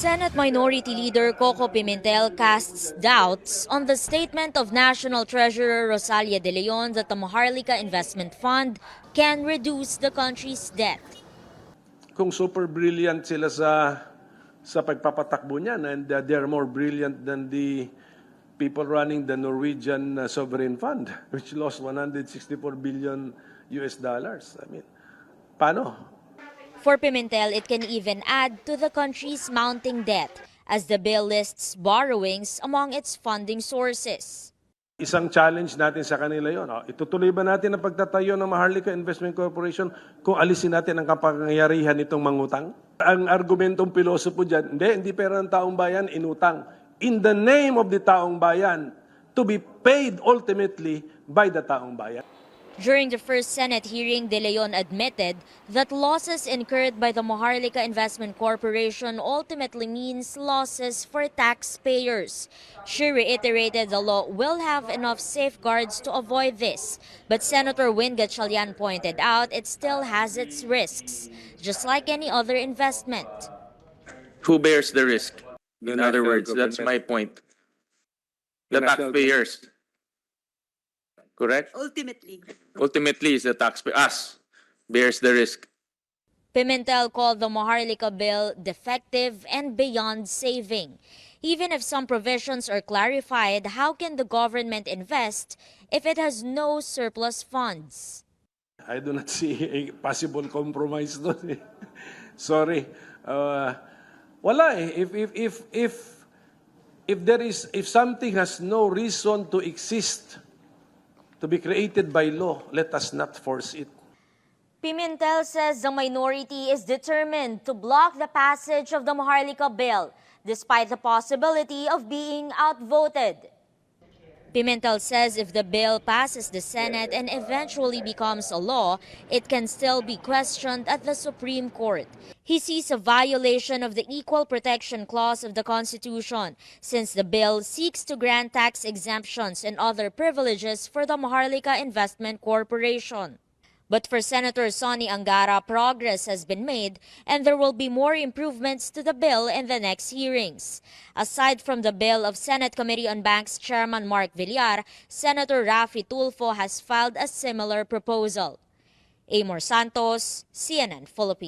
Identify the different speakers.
Speaker 1: Senate Minority Leader Coco Pimentel casts doubts on the statement of National Treasurer Rosalia De Leon that the Maharlika Investment Fund can reduce the country's debt.
Speaker 2: Kung super brilliant sila sa pagpapatakbo niyan, and they are more brilliant than the people running the Norwegian sovereign fund, which lost 164 billion US dollars. I mean, paano?
Speaker 1: For Pimentel, it can even add to the country's mounting debt as the bill lists borrowings among its funding sources.
Speaker 2: Isang challenge natin sa kanila yon. Itutuloy ba natin ang pagtatayo ng Maharlika Investment Corporation kung alisin natin ang kapangyarihan nitong mangutang? Ang argumentong pilosopo dyan, hindi pera ng taong bayan, inutang. In the name of the taong bayan, to be paid ultimately by the taong bayan.
Speaker 1: During the first Senate hearing, De Leon admitted that losses incurred by the Maharlika Investment Corporation ultimately means losses for taxpayers. She reiterated the law will have enough safeguards to avoid this, but Senator Win Gatchalian pointed out it still has its risks, just like any other investment.
Speaker 3: Who bears the risk? In other words, that's my point. The taxpayers. Correct? Ultimately, is the taxpayer. Us bears the risk.
Speaker 1: Pimentel called the Maharlika bill defective and beyond saving. Even if some provisions are clarified, how can the government invest if it has no surplus funds?
Speaker 2: I do not see a possible compromise doon. Sorry. Wala eh. If something has no reason to exist, to be created by law, let us not force it.
Speaker 1: Pimentel says the minority is determined to block the passage of the Maharlika bill, despite the possibility of being outvoted. Pimentel says if the bill passes the Senate and eventually becomes a law, it can still be questioned at the Supreme Court. He sees a violation of the Equal Protection Clause of the Constitution, since the bill seeks to grant tax exemptions and other privileges for the Maharlika Investment Corporation. But for Senator Sonny Angara, progress has been made and there will be more improvements to the bill in the next hearings. Aside from the bill of Senate Committee on Banks Chairman Mark Villar, Senator Raffy Tulfo has filed a similar proposal. Eimor Santos, CNN Philippines.